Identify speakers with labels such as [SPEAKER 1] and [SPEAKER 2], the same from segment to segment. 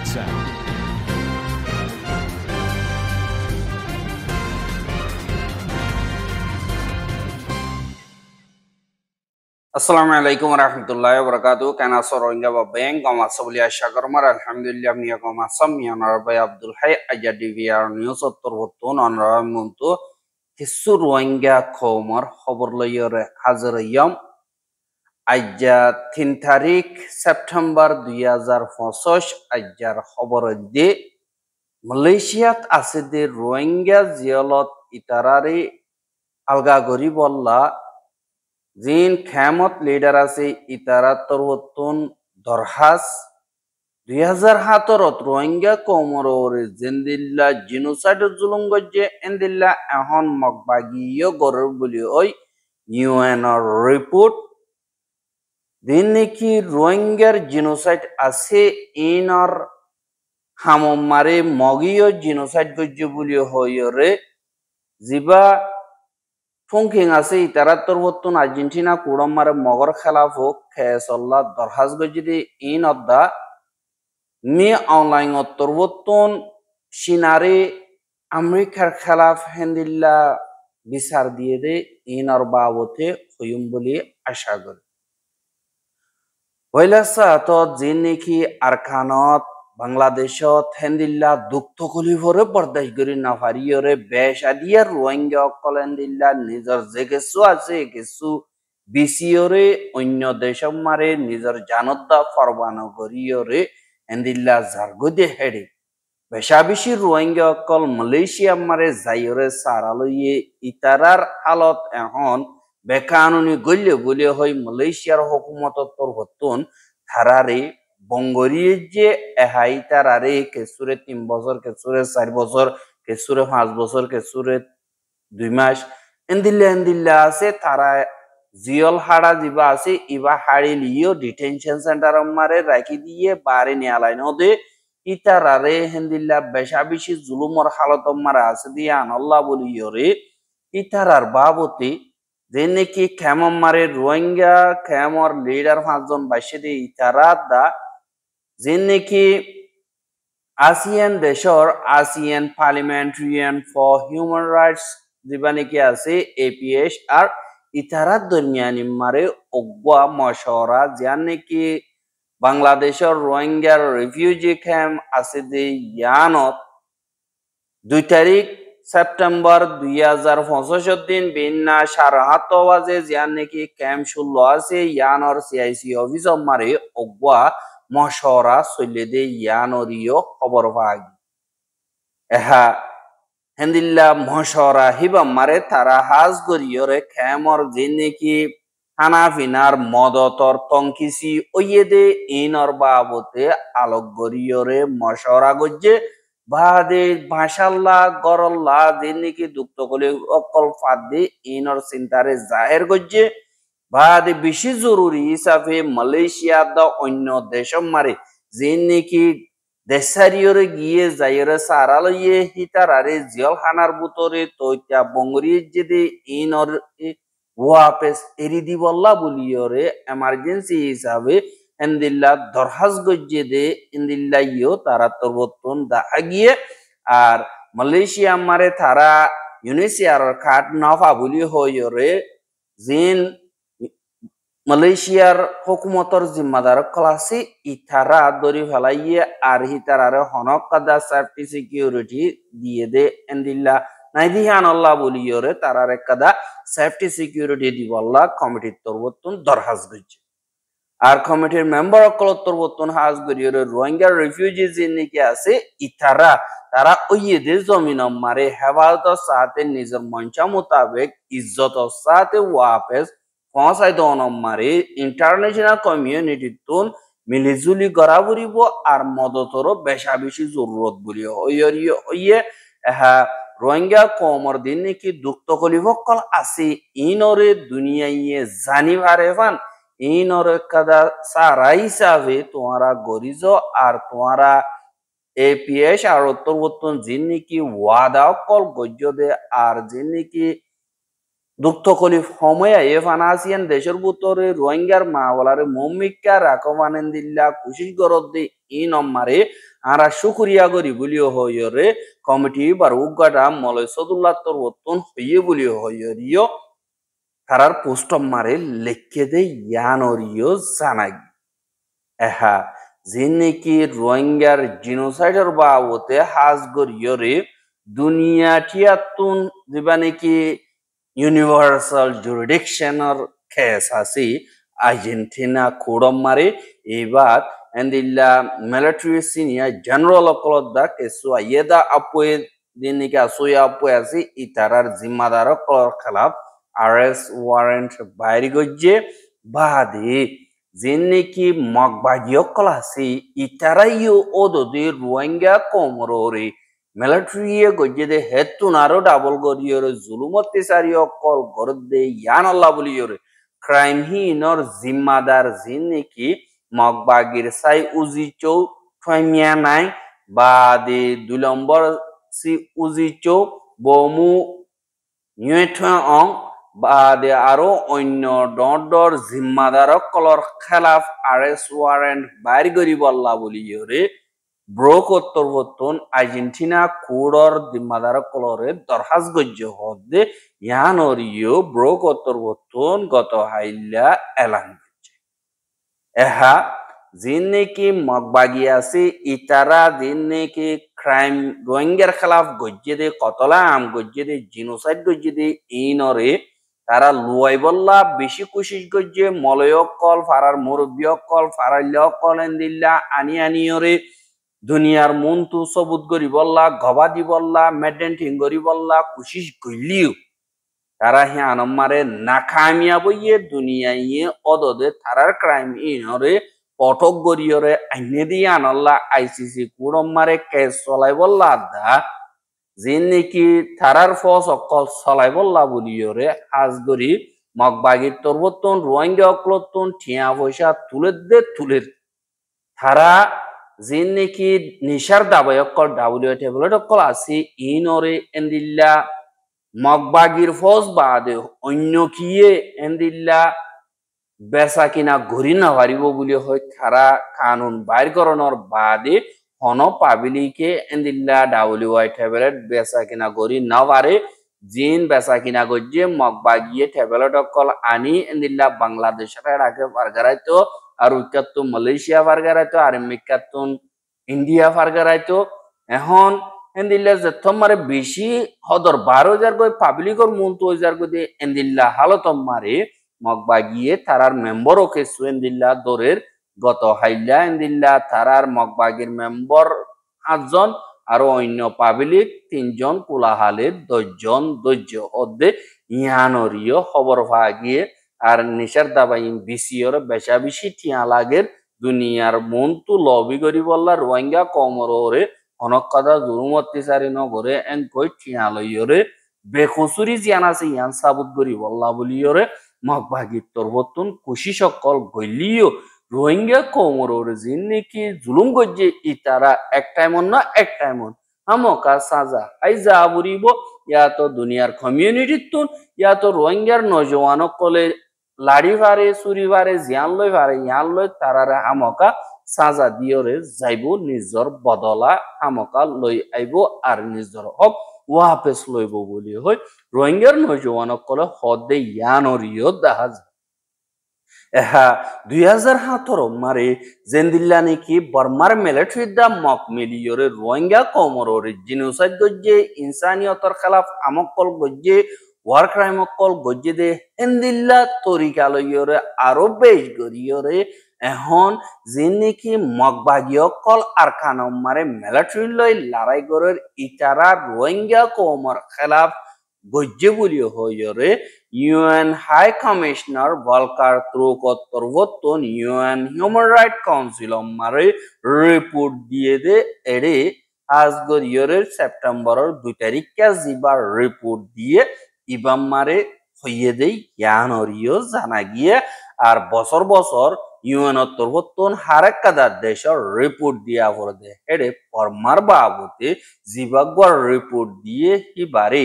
[SPEAKER 1] sound.
[SPEAKER 2] আসসালামু আলাইকুম warahmatullahi wabarakatuh. Kana Rohingya ba beng kama sabuli ashakarmar alhamdulillah miya kama sam miya narabai Abdul Hay aja DVR news ottorbotun onara muntu hisu Rohingya khomar khobor loyore hazır yom aja 3 tarik September 2025 ajar khobor de Malaysiat aside Rohingya ziyalat itarari alga gori bolla জিন খেমত leader আছে ইতারাত্তর হতুন দরহাস 2017 Rohingya কোমররে জিন্দিল্লা genocide জুলুম গজ্জে এন্দিল্লা এখন মগবাগিয় গরর বলি ওই ইউএনর report দিন নাকি রোহিঙ্গার genocide আছে ইনর হামমারে মগিয় genocide গজ্জে বলি হইরে জিবা Funking আছে ইতারাত্তর বর্তন আর্জেন্টিনা কুড়মারে মগর খেলাফ হোক খেসল্লা দরহাজ গজিদি ইন অদ্দা মি অনলাইন অত্তর বর্তন সিনারে আমেরিকার খেলাফ হেন্দিল্লা বিচার দিয়ে দে ইনর বাবতে হইম বলি আশা করি হইলাসা তো যে নাকি আরকানত বাংলাদেশত হেন্দিল্লা দুঃখ কলিভরে বরদাস্ত করি না পারিয়রে বেশ আদিয়ার রোহিঙ্গা অকল হেন্দিল্লা নিজর যে কিছু আছে কিছু বিসিয়রে অন্য দেশম মারে নিজর জানদ্দা ফরবানো করিয়রে হেন্দিল্লা জারগদে হেডে বেশা বেশি রোহিঙ্গা অকল মালয়েশিয়া মারে যাইয়রে সারালইয়ে ইতারার হালত এখন বেকানুনি গল্য বলে হয় মালয়েশিয়ার হুকুমতর হতুন থারারে বঙ্গরিয়ে যে এহাই তারারে কেসুরে 3 বছর কেসুরে 4 বছর কেসুরে 5 বছর কেসুরে 2 মাস এন্দিল্লা আছে তারা জিয়ল হাড়া দিবা আছে ইবা হাড়ি লিও ডিটেনশন সেন্টার মারে রাখি দিয়ে বারে নিয়ালাইন দে ইতারারে হেন্দিল্লা বেশা বেশি জুলুমর হালত মারা আছে দিয়ে আনল্লাহ বলিয়রে ইতারার বাবতে যে নাকি খেমম মারে রোহিঙ্গা খেমর লিডার 5 জন বাইশে দিয়ে ইতারা দা যে নাকি আসিয়ান দেশর ASEAN parliamentarian for human rights যেবা নাকি আছে এপিএস আর ইতারার দরমিয়ানি মারে অগবা মশওয়ারা যান নাকি বাংলাদেশের রোহিঙ্গার রিফিউজি ক্যাম্প আছে যে ইয়ানত 2 তারিখ সেপ্টেম্বর 2025 দিন বিন্না 7:30 বাজে যান নাকি ক্যাম্প শুরু আছে ইয়ানর সিআইসি অফিস মারে অগবা মশওয়ারা চলে দে ইয়ানরিও খবর পাই এহা হেন্দিল্লা মশওয়ারা হিবা মারে তারা হাজ গরিয়রে খেমর যে নাকি হানাফিনার মদতর তংকিসি ওইয়ে দে ইনর বাবতে আলোক গরিয়রে মশওয়ারা গজ্জে বাদে ভাষাল্লা গরল্লা যে নাকি দুক্ত কলে অকল ফাদ দে ইনর চিন্তারে জাহের গজ্জে বাদে বেশি জরুরি হিসাবে মালয়েশিয়া দা অন্য দেশম মারে যে নাকি দেশারিয়রে গিয়ে যাইরে সারালইয়ে হিতারারে জিয়ল খানার বুতরে তৈতা বঙ্গরিয়ে যেদে ইনর ওয়াপেস এরি দিবল্লা বলিয়রে এমার্জেন্সি হিসাবে এন্দিল্লা দরহাজ গজ্জে দে ইন্দিল্লা ইও তারা তরবতন দা আগিয়ে আর মালয়েশিয়া মারে তারা ইউনিসিয়ার খাট নফা বলি হইরে জিন মালয়েশিয়ার হুকুমতর জিম্মাদার ক্লাসে ইতারা দরি ফেলাইয়ে আর হিতারারে হনক কাদা সেফটি সিকিউরিটি দিয়ে দে এন্দিল্লা নাইদিহান আল্লাহ বলিয়রে তারারে কাদা সেফটি সিকিউরিটি দিবল্লা কমিটির তরবতন দরহাজ গজ্জে আর কমিটির মেম্বার অকল তরবতন হাজ গরিয়রে রোহিঙ্গা রিফিউজিজ নাকি আছে ইতারা তারা ওইয়েদের জমিন মারে হেফাজত সাথে নিজের মঞ্চা মোতাবেক ইজ্জত সাথে ওয়াপেস পৌঁছাই দন মারে ইন্টারন্যাশনাল কমিউনিটি তুন মিলিজুলি গড়া বুড়িব আর মদতরও বেশা বেশি জরুরত বলি হইয়ে এহা রোহিঙ্গা কমর দিন নাকি দুঃখ কলিভকল আছে ইনরে দুনিয়াইয়ে জানি ভারে ফান ইনরে কাদা সারা হিসাবে তোমারা গরিজ আর তোমারা এপিএস আর উত্তরবর্তন জিন নাকি ওয়াদা কল গজ্য দে আর জিন নাকি দুঃখ কলিফ সময় এফান আসিয়ান দেশের ভিতরে রোহিঙ্গার মাওলারে মমিকা রাখবানেন দিল্লা কুশিস গরদ দি ই নম্বরে আরা শুকুরিয়া করি বলিও হইরে কমিটি বার উগাটা মলয় সদুল্লাহ তরবতন হইয়ে বলিও হইরিও তারার পোস্ট মারে লেখকে দে ইয়ানরিও জানাই এহা যে নাকি রোহিঙ্গার জিনোসাইডের বাবতে হাজ গরিয়রে দুনিয়া টিয়াতুন যেবা নাকি ইউনিভার্সাল জুরিডিকশনের কেস আছে আর্জেন্টিনা খুড়ম মারে এবার এন্দিল্লা মিলিটারি সিনিয়র জেনারেল অকলদা কেসু আইয়েদা আপুয়ে দিন নাকি আসুয়া আপুয়ে আছে ইতারার জিম্মাদার কলর খেলাফ আরএস ওয়ারেন্ট বাইরে গজ্জে বাদে যেনেকি মগবাগিয়কল আছে ইতারাইও ওদে রোহিঙ্গা কমররে মিলিটারিয়ে গজ্জেদে হেতুনারো ডাবল গরিয়রে জুলুমতি সারিয়কল গরদে ইয়ান আল্লাহ বলিয়রে ক্রাইম হিনর জিম্মাদার যেনেকি মগবাগির সাই উজিচৌ ঠমিয়া নাই বাদে 2 নম্বর সি উজিচৌ বমু নিউঠা অং বাদে আরো অন্য ডর জিম্মাদার কলর খেলাফ আরএস ওয়ারেন্ট বাইর করি বল্লা বলিয়রে ব্রোক উত্তরবর্তন আর্জেন্টিনা কুড়র জিম্মাদার কলরে দরহাজ গজ্য হদে ইয়ানরিও ব্রোক উত্তরবর্তন গত হাইল্লা এলান করছে এহা जिन की मगबागी আছে ইতারা जिन की ক্রাইম রোহিঙ্গার খেলাফ গজ্জে দে কতলা আম গজ্জে দে জিনোসাইড গজ্জে দে ইনরে তারা লুয়াই বল্লা বেশি কোশিশ গজ্জে মলয়ক কল ফারার মুরব্বিয়ক কল ফারাল্যক কল এন্দিল্লা আনি আনিয়রে দুনিয়ার মন্তু সবুত গরি বল্লা গবাদি বল্লা মেডেন্টিং গরি বল্লা কোশিশ গইলিও তারা হে আনমারে নাকামিয়া বইয়ে দুনিয়ায় অদদে তারার ক্রাইম ইনরে পটক গরিয়রে আইনে দিয়ে আনল্লা আইসিসি কুড়মারে কেস চলাই বল্লা দা যে নাকি তারার ফস অকল চলাই বল্লা বলিয়রে হাজ গরি মগবাগির তরবতন রোহিঙ্গা অকলতন ঠিয়া পয়সা তুলে তারা যে নাকি নিশার দাবাই অকল ডাব্লিউ টেবলেট অকল আছে ইনরে এন্দিল্লা মগবাগির ফস বাদে অন্য কিয়ে এন্দিল্লা বেচা কিনা ঘুরি না পারিব বলে হয় তারা কানুন বাইর করানোর বাদে হন পাবলিকে এন্দিল্লা ডাব্লিউআই ট্যাবলেট বেচা কিনা ঘুরি না পারে জিন বেচা কিনা গজ্জে মগবাগিয়ে ট্যাবলেট অকল আনি এন্দিল্লা বাংলাদেশের আগে ফারগারাইতো আর উইকাত্তু মালয়েশিয়া ফারগারাইতো আর মিকাত্তুন ইন্ডিয়া ফারগারাইতো এখন এন্দিল্লা যে তোমারে বেশি হদর 12,000 গই পাবলিকর মন্ত 2,000 গই এন্দিল্লা হালত মারে মগবাগিয়ে তারার মেম্বার ওকে সুয়েন্দিল্লা দরের গত হাইল্লা এন্দিল্লা তারার মগবাগির মেম্বার 8 জন আর অন্য পাবলিক 3 জন কোলাহালের 10 জন দৈর্য অধ্যে ইয়ানরিও খবর পাওয়া গিয়ে আর নিশার দাবাইন বিসিওর বেশা বেশি টিয়া লাগের দুনিয়ার মন্তু লবি করি বললা রোহিঙ্গা কমরে অনেক কথা জুরুমত্তিসারি নগরে এন কই টিয়া লইয়রে বেখসুরি জিয়ান আছে ইয়ান সাবুত করি বললা বলিয়রে মগবাগির তরবতন খুশি সকল গলিও রোহিঙ্গা কমরোর জিন নাকি জুলুম গজ্জে ইতারা এক টাইমন না এক টাইমন আমকা সাজা আইজা বুরিব ইয়া তো দুনিয়ার কমিউনিটির তুন ইয়া তো রোহিঙ্গার নজওয়ান কলে লাড়ি ভারে চুরি ভারে জিয়ান লই ভারে ইয়ান লই তারারে আমকা সাজা দিয়রে যাইব নিজর বদলা আমকা লই আইব আর নিজর হক ওয়াপেস লইব বলি হয় রোহিঙ্গার নজওয়ান কলে হদে ইয়ানরিও দেখা যায় এহা 2017 মারে জেন্দিল্লা নাকি বর্মার মিলিটারি দা মক মিলিয়রে রোহিঙ্গা কমররে জিনোসাইড গজ্জে ইনসানিয়তর খেলাফ আমকল গজ্জে ওয়ার ক্রাইম অকল গজ্জে দে হেন্দিল্লা তরিকালয়রে আরো বেশ গরিয়রে এখন যে নাকি মগবাগীয় কল আর খানম মারে মিলিটারি লই লড়াই গরের ইটারা রোহিঙ্গা কমর খেলাফ গজ্জে বলিও হইরে ইউএন হাই কমিশনার ভলকার ত্রুকত্তরবর্তন ইউএন হিউম্যান রাইট কাউন্সিল মারে রিপোর্ট দিয়ে দে এড়ে আজগর ইয়রের সেপ্টেম্বরের 2 তারিখে জিবার রিপোর্ট দিয়ে ইবাম মারে হইয়ে দেই ইয়ানরিও জানা গিয়ে আর বছর বছর ইউএন তরবর্তন হারেক কাদার দেশের রিপোর্ট দিয়া পড়ে দে হেডে পরমার বাবতে জিবাগর রিপোর্ট দিয়ে হিবারে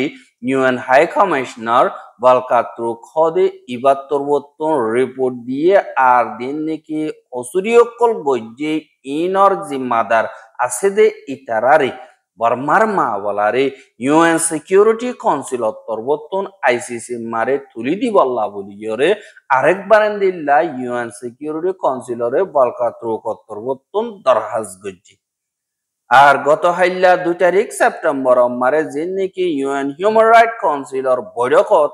[SPEAKER 2] ইউএন হাই কমিশনার বালকাত্র খদে ইবাত্তরবর্তন রিপোর্ট দিয়ে আর দিন নাকি অসুরিয়কল গজ্জে ইনর জিম্মাদার আছে দে ইতারারে বর্মার মা বলারে ইউএন সিকিউরিটি কাউন্সিল তরবতন আইসিসি মারে তুলি দি বল্লা বলিয়রে আরেকবার দিল্লা ইউএন সিকিউরিটি কাউন্সিলরে বলকাত্র তরবতন দরহাজ গজ্জি আর গত হাইল্লা 2 তারিখ সেপ্টেম্বর মারে যে নাকি ইউএন হিউম্যান রাইট কাউন্সিলর বৈঠকত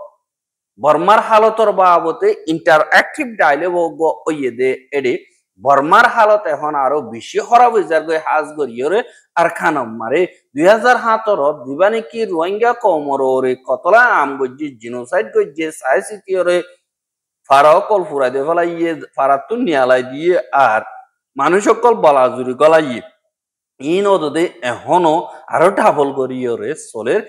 [SPEAKER 2] বর্মার হালতর বাবতে ইন্টারঅ্যাক্টিভ ডায়লগ ওইয়ে দে এডি বর্মার হালত এখন আরো বেশি খারাপ হয়ে যার গই হাজ গরিয়রে আর খানম মারে 2017 দিবানি কি রোহিঙ্গা কমররে কতলা আম গজ্জি জিনোসাইড গজ্জি সাইসিটিয়রে ফারাকল ফুরাই দে ফলাইয়ে ফারাতুন নিয়ালাই দিয়ে আর মানুষ সকল বলাজুরি গলাইয়ে ইন ওদে এখনো আরো ডাবল করিয়রে চলের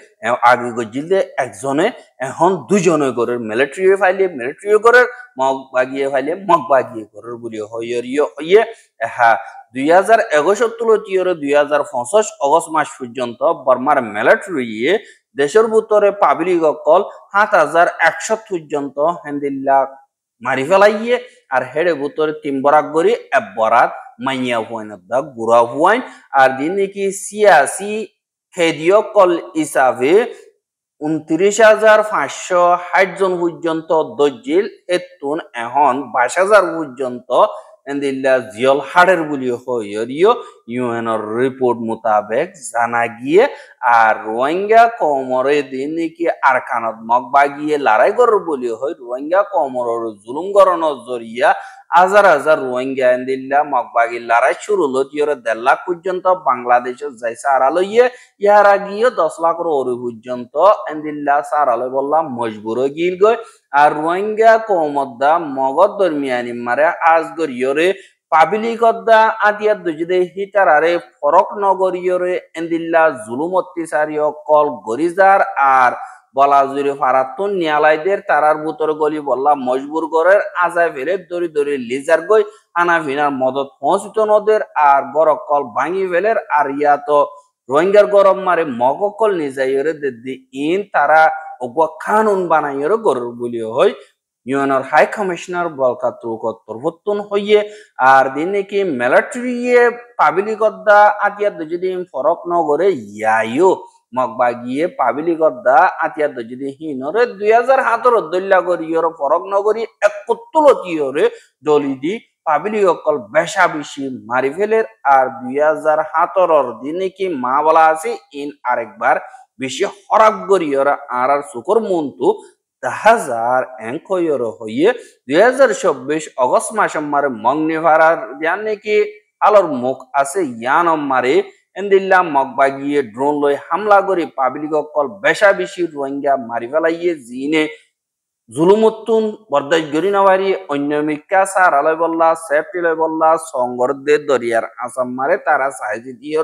[SPEAKER 2] আগে গজিলে একজনে এখন দুজনে করে মিলিটারি ফাইলে মিলিটারি করে মগ বাগিয়ে ফাইলে মগ বাগিয়ে করে বলি হইয়রিয় হইয়ে হ্যাঁ 2061 2025 অগস্ট মাস পর্যন্ত বর্মার মিলিটারি দেশের ভিতরে পাবলিক অকল 7100 পর্যন্ত হেন্দিল্লা মারি ফেলাইয়ে আর হেডে ভিতরে 3 বরাক গরি এক বরাত মাইয়া হুয়াইন দা গুড়া হুয়াইন আর দিন নাকি সিয়াসি খেদিও কল হিসাবে 29,560 জন পর্যন্ত দজ্জিল এতুন এখন 22,000 পর্যন্ত এন্দিল্লা জিয়ল হাড়ের বলি হইয়রিও ইউএনর রিপোর্ট মোতাবেক জানা গিয়ে আর রোহিঙ্গা কমরে দিন নাকি আরকানত মগ বাগিয়ে লড়াই করার বলি হয় রোহিঙ্গা কমরের জুলুম গরণর জরিয়া হাজার হাজার রোহিঙ্গা এন্দিল্লা মগবাগি লড়াই শুরু হলো 1.5 লাখ পর্যন্ত বাংলাদেশে যাই সারা লইয়ে ইয়ার আগিয়ে 10 লাখের ওরে পর্যন্ত এন্দিল্লা সারা লই বললাম মজবুর গিল গয় আর রোহিঙ্গা কমদ্দা মগদ দরমিয়ানি মারে আজ গরিয়রে পাবলিকদ্দা আতিয়ার দুজদে হিতারারে ফরক নগরিয়রে এন্দিল্লা জুলুম অত্যাচারী কল গরিজার আর বলাজুরি ফারাতুন নিয়ালাইদের তারার বুতর গলি বললা মজবুর করে আজায় ফেলে দড়ি দড়ি লিজার গই আনা ভিনার মদত পৌঁছিত নদের আর গরক কল ভাঙি ফেলের আর ইয়া তো রোহিঙ্গার গরম মারে মগকল নিজাইরে দিদি ইন তারা কানুন বানাইরে গরুর বলিও হয় ইউএনর হাই কমিশনার বলকাত্রুকত্তরবর্তন হইয়ে আর দিন নাকি মিলিটারিয়ে পাবলিকদ্দা আতিয়ার দুদিন ফরক নগরে ইয়াইও মগবা গিয়ে পাবলিকদ্দা আতিয়ার দুদিন হিনরে 2017 দল্লা গরিয়র ফরক নগরী 71 দলি দি পাবলিক অকল বেশা বেশি মারি ফেলের আর 2017 দিন নাকি মা বলা আছে ইন আরেকবার বেশি হরাক গরিয়র আর সুকর মন্তু 1000 হইয়ে 2024 অগস্ট মাস মারে মগনিভারার জানে কি আলোর মুখ আছে ইয়ান মারে এন্দিল্লা মগবাগিয়ে ড্রোন লই হামলা করে পাবলিক অকল বেশা বেশি রোহিঙ্গা মারি ফেলাইয়ে জিনে জুলুমতুন বরদাস গরি নাওয়ারি অন্যমিকা সার আলাই বল্লা সেফটি লই বল্লা সংগরদে দরিয়ার আসাম মারে তারা সাহায্য দিয়ে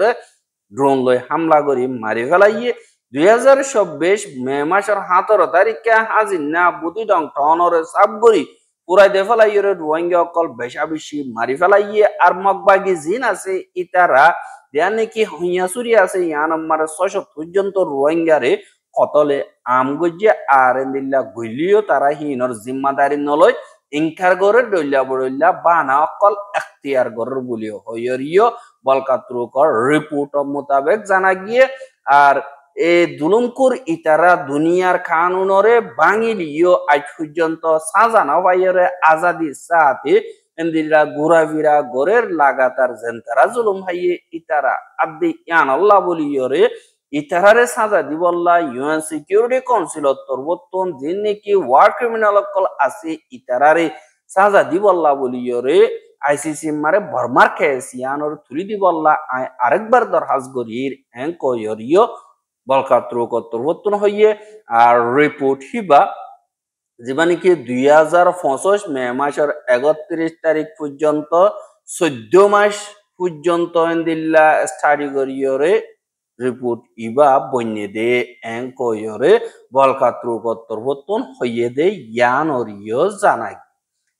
[SPEAKER 2] ড্রোন লই হামলা করে মারি ফেলাইয়ে 2024 মে মাসের 17 তারিখে হাজির না বুদি ডং টনরে সাবগরি পুরাই দে ফেলাইয়ে রোহিঙ্গা অকল বেশা বেশি মারি ফেলাইয়ে আর মগবাগি জিন আছে ইতারা দেয়া নাকি হইয়াসুরি আছে ইয়ান আমার 600 পর্যন্ত রোহিঙ্গারে কতলে আম গজ্জে আর এন্দিল্লা গইলিও তারা হিনর জিম্মাদারি নলয় ইনকার গরে ডইলা বড়ইলা বানা অকল এখতিয়ার গরের বলিও হইয়রিও বলকাত্রুকর রিপোর্ট মোতাবেক জানা গিয়ে আর এ দুলুমকুর ইতারা দুনিয়ার কানুনরে বাঙিলিও আজ পর্যন্ত সাজানা ভাইয়ের আজাদি সাথে এন্দিরা ঘুরাফিরা গরের লাগাতার জেন্তারা জুলুম হাইয়ে ইতারা আব্দি ইয়ান আল্লাহ বলিয়রে ইতারারে সাজা দিবল্লা ইউএন সিকিউরিটি কাউন্সিল তরবতন দিন নাকি ওয়ার ক্রিমিনাল কল আছে ইতারারে সাজা দিবল্লা বলিয়রে আইসিসি মারে বর্মার কেস ইয়ানর তুলি দিবল্লা আরেকবার দরহাজ গরির এঙ্কয়রিও বলকাত্রকত্তরবর্তন হইয়ে আর রিপোর্ট হিবা যেবা নাকি 2025 মে মাসের 31 তারিখ পর্যন্ত 14 মাস পর্যন্ত এন্দিল্লা স্টাডি করিয়রে রিপোর্ট ইবা বন্যে দে এঙ্কয়রে বলকাত্রকত্তরবর্তন হইয়ে দে ইয়ানরিও জানাই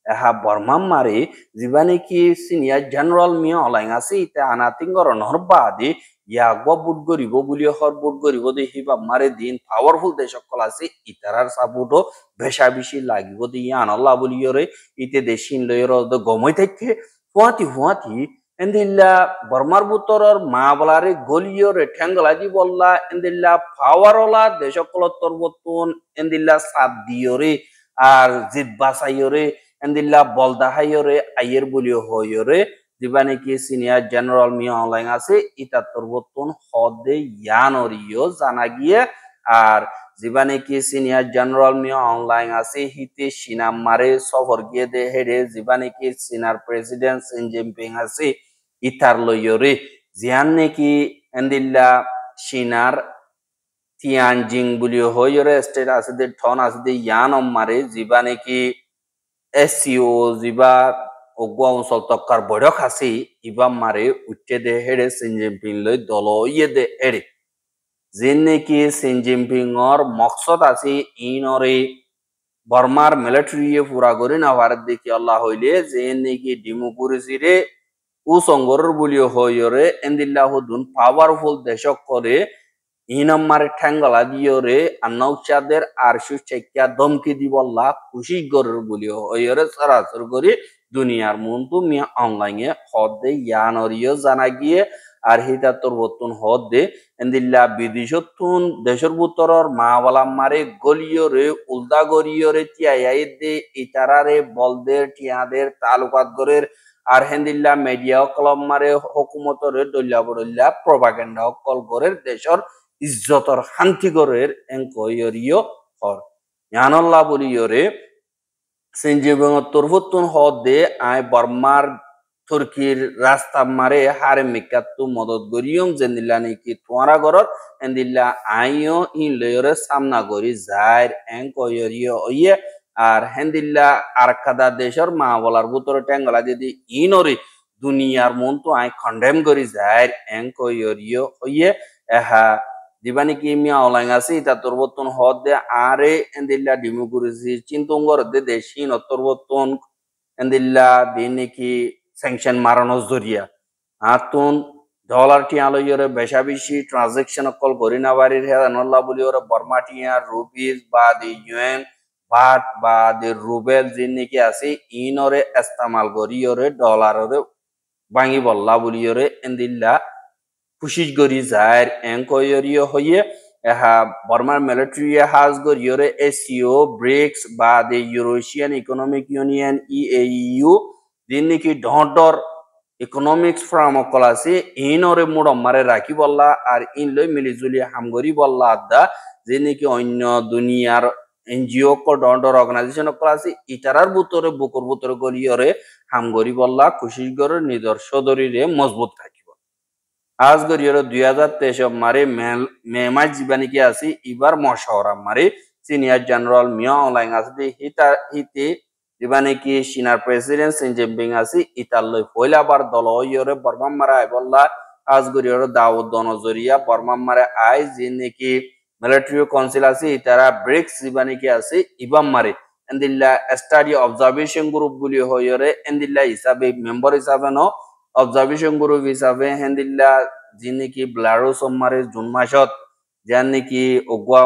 [SPEAKER 2] এহা বর্মাম মারে যেবা নাকি সিনিয়র জেনারেল মিয়া অলাইং আছে ইতে আনাতিঙ্গর নহরবাদে ইয়াগবা বুট গরিব বলি হর বুট গরিব দে হিবা মারে দিন পাওয়ারফুল দেশ সকল আছে ইতারার সাপোর্টও বেশা বেশি লাগিব দি ইয়ান আল্লাহ বলিয়রে ইতে দেশিন লয়র গমই থাকে ফুয়াতি ফুয়াতি endilla Burmar butoror maabalari goliyore ঠেঙ্গলাদি বল্লা endilla পাওয়ারলা দেশকলতর বতুন endilla সাদিয়রে আর জিদ বাসাইয়রে endilla বলদাহাইয়রে আইয়ের বলিও হইয়রে দিবানে কি সিনিয়র জেনারেল মিয়া অনলাইন আছে ইতাত্তর বতুন হদে ইয়ানরিও জানা গিয়ে আর জীবানে কি সিনিয়র জেনারেল মিয়া অনলাইন আছে হিতে সিনাম মারে সফর গিয়ে দে হেডে জীবানে কি সিনার প্রেসিডেন্ট সিন জিনপিং আছে ইতার লইয়রে জিয়ান নেকি এন্দিল্লা সিনার তিয়ানজিং বলি হইয়রে স্টেট আছে দে ঠন আছে দে ইয়ান মারে জীবানে কি এসসিও জিবা ওগুয়া অঞ্চল তক্কার বড়ক আছে ইবা মারে উঠে দে হেডে সিন জিনপিং লই দল ইয়ে দে এড়ে যেন নেকি সিন জিনপিং অর মকসদ আছে ইনরে বর্মার মিলিটারি পুরা করে না ভারত দেখি আল্লাহ হইলে যেন নেকি ডেমোক্রেসি রে ও সংগরের বলিও হইরে এন্দিল্লাহুদুন পাওয়ারফুল দেশক করে ইনাম্মারে ঠ্যাঙ্গলা দিয়রে আন্নাউচাদের আর সুশেক্ষা দমকি দিবল্লা খুশি গরের বলিও হইরে সরাসর করে দুনিয়ার মন্তু মিয়া অনলাইনে হদ দে ইয়ানরিও জানা গিয়ে আর হিতাত্তর বতুন হদ দে এন্দিল্লা বিদেশতুন দেশের বুতরর মাওয়ালাম মারে গলিয়রে উলদা গরিয়রে তিয়াই দে ইতারারে বলদের টিয়াদের তালুকাত গরের আর হেন্দিল্লা মিডিয়া কলম মারে হুকুমতরে দল্লা বড়ল্লা প্রপাগান্ডা কল গরের দেশর ইজ্জতর শান্তি গরের এঙ্কয়রিও হর ইয়ানল্লাহ বলিয়রে সিনজিবং তরফতুন হদ দে আই বর্মার তুর্কির রাস্তা মারে হারে মিকাত্তু মদত গরিয়ম জেন্দিল্লা নাকি তোয়ারা গরর এন্দিল্লা আইও ইন লয়রে সামনা গরি যাইর এঙ্কয়রিও ইয়ে আর হেন্দিল্লা আর কাদা দেশের মা বলার বুতরে টেঙ্গলা যদি ইনরি দুনিয়ার মন তো আই কন্ডেম করি যায় এঙ্কয়রিও হইয়ে এহা দিবানি কি মিয়া অনলাইন আছে ইতা তোরবতন হদ দে আরে এন্দিল্লা ডেমোক্রেসি চিন্তঙ্গর দে দেশিন তোরবতন এন্দিল্লা দিনে কি স্যাংশন মারানোর জরিয়া আতুন ডলার টিয়া লইরে বেশা বেশি ট্রানজাকশন কল করি না বাড়ির হেদানল্লাহ বলি ওরা বর্মা টিয়া রুপিস বা দি ইউএন বাট বা দি রুবেল যিন নাকি আছে ইনরে ইস্তেমাল করিয়রে ডলাররে ভাঙি বল্লা বলিয়রে এন্দিল্লা খুশিস গরি যায় এঙ্কয়রিও হইয়ে এহা বর্মার মিলিটারি হাজ গরিয়রে এসিও ব্রিক্স বা দি ইউরোশিয়ান ইকোনমিক ইউনিয়ন ইএইউ যিন নাকি ডর ইকোনমিক্স ফ্রামকল আছে ইনরে মুড় মারে রাখি বল্লা আর ইন লই মিলিজুলি হামগরি বল্লা আদা যে নাকি অন্য দুনিয়ার এনজিও কল ডর অর্গানাইজেশন কল আছে ইটারার বুতরে বুকুর বুতরে গলিয়রে হামগরি বল্লা খুশিস গরের নিদর্শ দরিরে মজবুত থাকিব আজ গরিয়রে 2023 মারে মে মাস জীবানিকে আছে এবার মশওরা মারে সিনিয়র জেনারেল মিয়া অনলাইন আছে হিতে জীবানে কি সিনার প্রেসিডেন্ট সিন জিনপিং আছে ইতালই পয়লাবার দল ইয়রে বর্মা মারা বল্লা আজ গরিয়রে দাউদ দনজরিয়া বর্মা মারা আই যে নাকি মিলিটারি কাউন্সিল আছে ইতারা ব্রিক্স জীবানে কি আছে ইবাম মারে এন্দিল্লা স্টাডি অবজারভেশন গ্রুপ বলি হইরে এন্দিল্লা হিসাবে মেম্বার হিসাবে ন অবজারভেশন গ্রুপ হিসাবে হেন্দিল্লা যে নাকি ব্লারোস মারে জুন মাসত যান নাকি ওগুয়া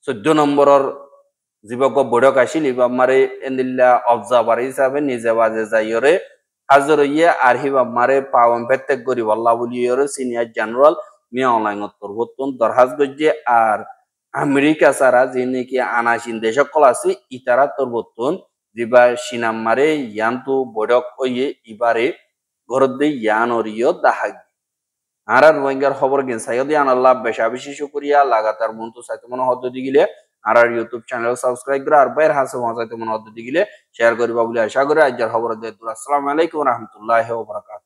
[SPEAKER 2] 14 নম্বরের জীবক বড়ক আসিল ইবামারে এন্দিল্লা অবজারভার হিসাবে নিজে বাজে যাইরে হাজর ইয়ে আর হিবামারে পাওয়াম প্রত্যেক গরিব আল্লাহ বলিয়রে সিনিয়র জেনারেল মিয়া অনলাইন তরবতন দরহাজ গজ্জে আর আমেরিকা সারা যে নাকি আনাসিন দেশকল আছে ইতারা তরবতন যিবা সিনাম মারে ইয়ান্তু বড়ক ওয়ে ইবারে গরদে ইয়ানরিও দাহাগ আর রোহিঙ্গার খবর গেন সাইয়দি আনাল্লাহ বেশা বেশি শুকরিয়া লাগাতার মন্তু সাইতে মনে হদ্দ দিগিলে আর ইউটিউব চ্যানেল সাবস্ক্রাইব করে আর বাইর হাসে মজাইতে মনে হদ্দ দিগিলে শেয়ার করিবা বলে আশা করি আজকের খবর দিয়ে আসসালামু আলাইকুম ওয়া রাহমাতুল্লাহি ওয়া বারাকাতুহু